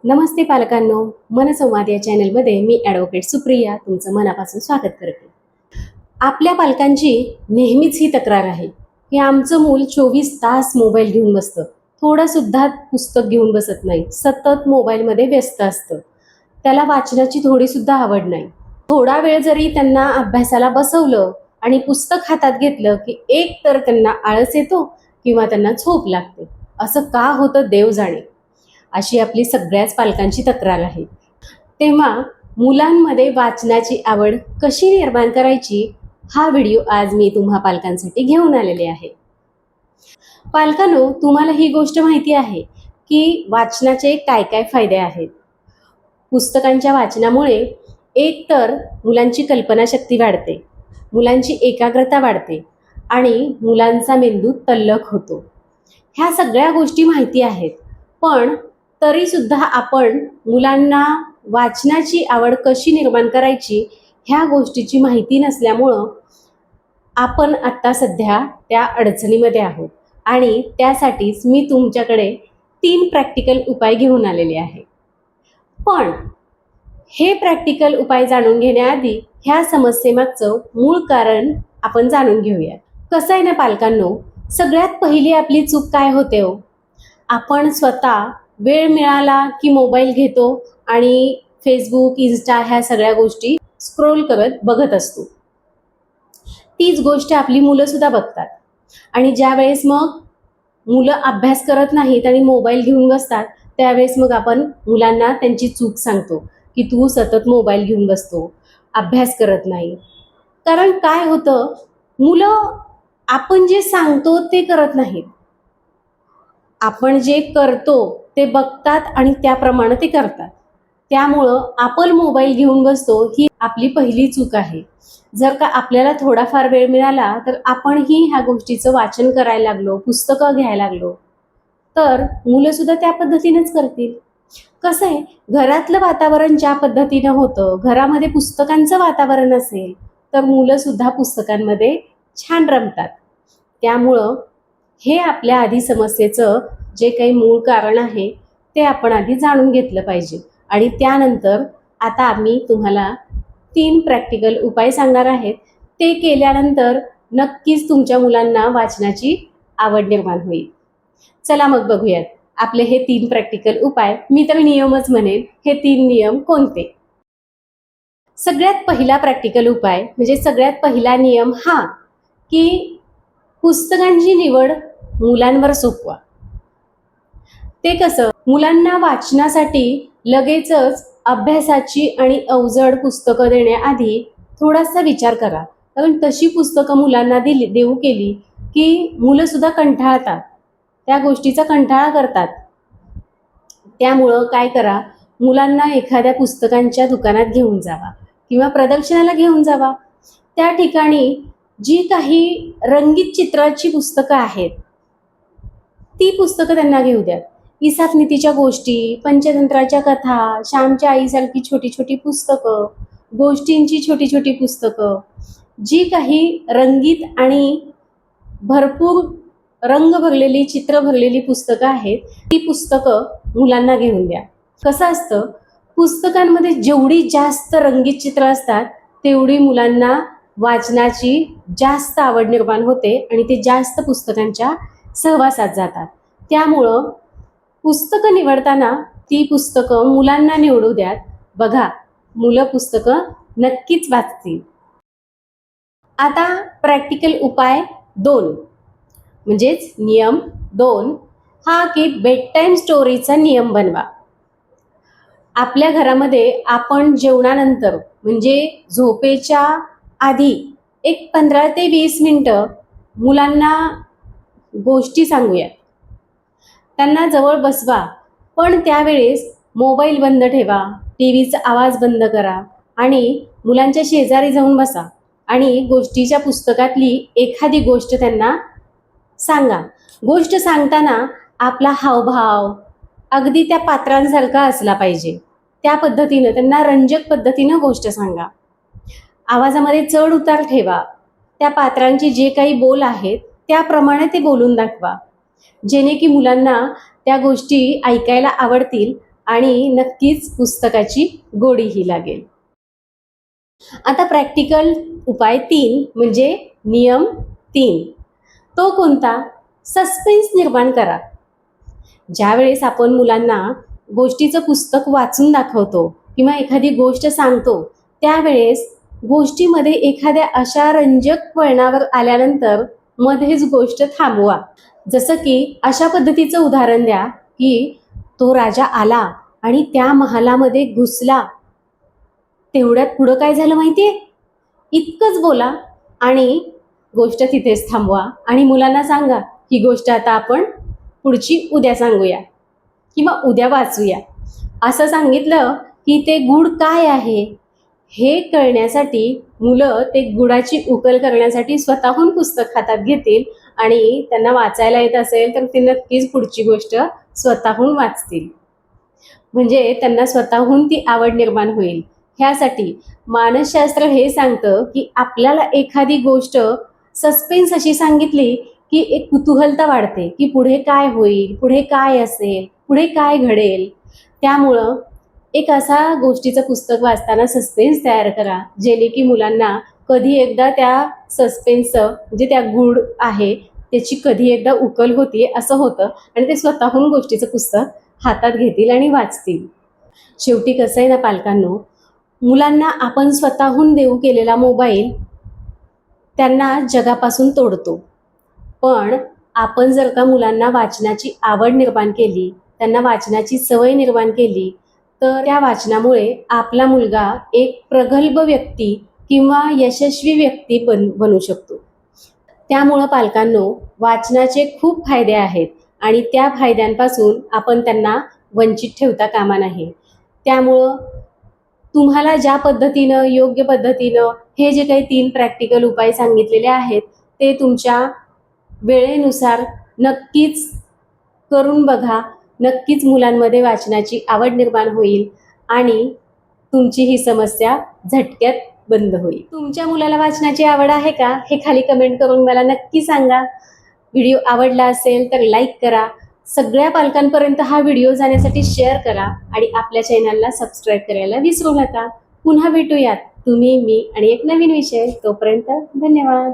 नमस्ते पालकांनो, मनसंवाद या चॅनलमध्ये मी ॲडव्होकेट सुप्रिया तुमचं मनापासून स्वागत करते. आपल्या पालकांची नेहमीच ही तक्रार आहे की आमचं मूल 24 तास मोबाईल घेऊन बसतं, थोडं सुद्धा पुस्तक घेऊन बसत नाही, सतत मोबाईलमध्ये व्यस्त असतं. त्याला वाचनाची थोडी सुद्धा आवड नाही. थोडा वेळ जरी त्यांना अभ्यासाला बसवलं आणि पुस्तक हातात घेतलं की एक तर त्यांना आळस येतो किंवा त्यांना झोप लागते. असं का होतं देव जाणे. अशी आपली सगळ्याच पालकांची तक्रार आहे. तेव्हा मुलांमध्ये वाचनाची आवड कशी निर्माण करायची हा व्हिडिओ आज मी तुम्हा पालकांसाठी घेऊन आलेले आहे. पालकांनो, तुम्हाला ही गोष्ट माहिती आहे की वाचनाचे काय काय फायदे आहेत. पुस्तकांच्या वाचनामुळे एक तर मुलांची कल्पनाशक्ती वाढते, मुलांची एकाग्रता वाढते आणि मुलांचा मेंदू तल्लख होतो. ह्या सगळ्या गोष्टी माहिती आहेत, पण तरी सुद्धा आपण मुलांना वाचनाची आवड कशी निर्माण करायची ह्या गोष्टीची माहिती नसल्यामुळं आपण आत्ता सध्या त्या अडचणीमध्ये आहोत आणि त्यासाठीच मी तुमच्याकडे 3 प्रॅक्टिकल उपाय घेऊन आलेले आहे. पण हे प्रॅक्टिकल उपाय जाणून घेण्याआधी ह्या समस्येमागचं मूळ कारण आपण जाणून घेऊया. कसं आहे ना पालकांनो, सगळ्यात पहिली आपली चूक काय होते हो, आपण स्वतः वेळ मिळाला की मोबाईल घेतो आणि फेसबुक, इन्स्टा ह्या सगळ्या गोष्टी स्क्रोल करत बघत असतो. तीच गोष्ट आपली मुलं सुद्धा बघतात आणि ज्या वेळेस मग मुलं अभ्यास करत नाहीत आणि मोबाईल घेऊन बसतात त्यावेळेस मग आपण मुलांना त्यांची चूक सांगतो की तू सतत मोबाईल घेऊन बसतो, अभ्यास करत नाही. कारण काय होतं, मुलं आपण जे सांगतो ते करत नाहीत, आपण जे करतो ते बघतात आणि त्याप्रमाणे ते करतात. त्यामुळं आपण मोबाईल घेऊन बसतो ही आपली पहिली चूक आहे. जर का आपल्याला थोडाफार वेळ मिळाला तर आपणही ह्या गोष्टीचं वाचन करायला लागलो, पुस्तकं घ्यायला लागलो, तर मुलं सुद्धा त्या पद्धतीनेच करतील. कसं आहे, घरातलं वातावरण ज्या पद्धतीनं होतं, घरामध्ये पुस्तकांचं वातावरण असेल तर मुलं सुद्धा पुस्तकांमध्ये छान रमतात. त्यामुळं हे आपल्या आधी समस्येचं जे काही मूळ कारण आहे ते आपण आधी जाणून घेतलं पाहिजे आणि त्यानंतर आता आम्ही तुम्हाला 3 प्रॅक्टिकल उपाय सांगणार आहेत. ते केल्यानंतर नक्कीच तुमच्या मुलांना वाचनाची आवड निर्माण होईल. चला मग बघूयात आपले हे 3 प्रॅक्टिकल उपाय. मी तर नियमच म्हणेन, हे 3 नियम कोणते. सगळ्यात पहिला प्रॅक्टिकल उपाय म्हणजे सगळ्यात पहिला नियम हा की पुस्तकांची निवड मुलांवर सोपवा. ते कसं, मुलांना वाचनासाठी लगेचच अभ्यासाची आणि अवजड पुस्तकं देण्याआधी थोडासा विचार करा. कारण तशी पुस्तकं मुलांना देऊ केली की मुलं सुद्धा कंटाळतात, त्या गोष्टीचा कंटाळा करतात. त्यामुळं काय करा, मुलांना एखाद्या पुस्तकांच्या दुकानात घेऊन जावा किंवा प्रदर्शनाला घेऊन जावा. त्या ठिकाणी जी काही रंगीत चित्राची पुस्तकं आहेत ती पुस्तकं त्यांना घेऊ द्या. ईसापनीतीच्या गोष्टी, पंचतंत्राच्या कथा, श्यामच्या आईसारखी छोटी छोटी पुस्तकं, गोष्टींची छोटी छोटी पुस्तकं, जी काही रंगीत आणि भरपूर रंग भरलेली, चित्र भरलेली पुस्तकं आहेत ती पुस्तकं मुलांना घेऊन द्या. कसं असतं, पुस्तकांमध्ये जेवढी जास्त रंगीत चित्र असतात तेवढी मुलांना वाचनाची जास्त आवड निर्माण होते आणि ते जास्त पुस्तकांच्या सहवासात जातात. त्यामुळं पुस्तकं निवडताना ती पुस्तकं मुलांना निवडू द्यात. बघा, मुलं पुस्तकं नक्कीच वाचतील. आता प्रॅक्टिकल उपाय 2 म्हणजेच नियम 2 हा की बेड टाईम स्टोरीचा नियम बनवा. आपल्या घरामध्ये आपण जेवणानंतर म्हणजे झोपेच्या आधी एक 15 ते 20 मिनिटं मुलांना गोष्टी सांगूया, त्यांना जवळ बसवा. पण त्यावेळेस मोबाईल बंद ठेवा, टी व्हीचा आवाज बंद करा आणि मुलांच्या शेजारी जाऊन बसा आणि गोष्टीच्या पुस्तकातली एखादी गोष्ट त्यांना सांगा. गोष्ट सांगताना आपला हावभाव अगदी त्या पात्रांसारखा असला पाहिजे. त्या पद्धतीनं त्यांना रंजक पद्धतीनं गोष्ट सांगा. आवाजामध्ये चढ उतार ठेवा. त्या पात्रांचे जे काही बोल आहेत त्याप्रमाणे ते बोलून दाखवा, जेणे की मुलांना त्या गोष्टी ऐकायला आवडतील आणि नक्कीच पुस्तकाची गोडीही लागेल. आता प्रॅक्टिकल उपाय 3 म्हणजे नियम 3. तो कोणता? सस्पेन्स निर्माण करा. ज्यावेळेस आपण मुलांना गोष्टीचं पुस्तक वाचून दाखवतो किंवा एखादी गोष्ट सांगतो, त्यावेळेस गोष्टीमध्ये एखाद्या अशा रंजक वळणावर आल्यानंतर मध्येच गोष्ट थांबवा. जसं की अशा पद्धतीचं उदाहरण द्या की तो राजा आला आणि त्या महालामध्ये घुसला. तेवढ्यात पुढं काय झालं माहितीये? इतकंच बोला आणि गोष्ट तिथेच थांबवा आणि मुलांना सांगा ही गोष्ट आता आपण पुढची उद्या सांगूया किंवा उद्या वाचूया. असं सांगितलं की ते गुड काय आहे हे कळण्यासाठी मुलं ते गुडाची उकल करण्यासाठी स्वतःहून पुस्तक हातात घेतील आणि त्यांना वाचायला येत असेल तर ते नक्कीच पुढची गोष्ट स्वतःहून वाचतील. म्हणजे त्यांना स्वतःहून ती आवड निर्माण होईल. ह्यासाठी मानसशास्त्र हे सांगतं की आपल्याला एखादी गोष्ट सस्पेन्स अशी सांगितली की एक कुतूहलता वाढते की पुढे काय होईल, पुढे काय असेल, पुढे काय घडेल. त्यामुळं एक असा गोष्टीचं पुस्तक वाचताना सस्पेन्स तयार करा, जेणे की मुलांना कधी एकदा त्या सस्पेन्सचं म्हणजे त्या गूढ आहे त्याची कधी एकदा उकल होती असं होतं आणि ते स्वतःहून गोष्टीचं पुस्तक हातात घेतील आणि वाचतील. शेवटी कसं आहे ना पालकांनो, मुलांना आपण स्वतःहून देऊ केलेला मोबाईल त्यांना जगापासून तोडतो. पण आपण जर का मुलांना वाचनाची आवड निर्माण केली, त्यांना वाचनाची सवय निर्माण केली, तर त्या वाचनामुळे आपला मुलगा एक प्रगल्भ व्यक्ती किंवा यशस्वी व्यक्ती बनू शकतो. त्यामुळं पालकांनो, वाचनाचे खूप फायदे आहेत आणि त्या फायद्यांपासून आपण त्यांना वंचित ठेवता कामा नये. त्यामुळं तुम्हाला ज्या पद्धतीनं, योग्य पद्धतीनं हे जे काही 3 प्रॅक्टिकल उपाय सांगितलेले आहेत, ते तुमच्या वेळेनुसार नक्कीच करून बघा. नक्कीच मुलांमध्ये वाचनाची आवड निर्माण होईल आणि तुमची ही समस्या झटक्यात बंद होईल. तुमच्या मुलाला वाचनाची आवड आहे का? हे खाली कमेंट करून मला नक्की सांगा. व्हिडिओ आवडला असेल तर लाईक करा. सगळ्या पालकांपर्यंत हा व्हिडिओ जाण्यासाठी शेअर करा आणि आपल्या चॅनलला सबस्क्राईब करायला विसरू नका. पुन्हा भेटूयात तुम्ही, मी आणि एक नवीन विषय. तोपर्यंत धन्यवाद.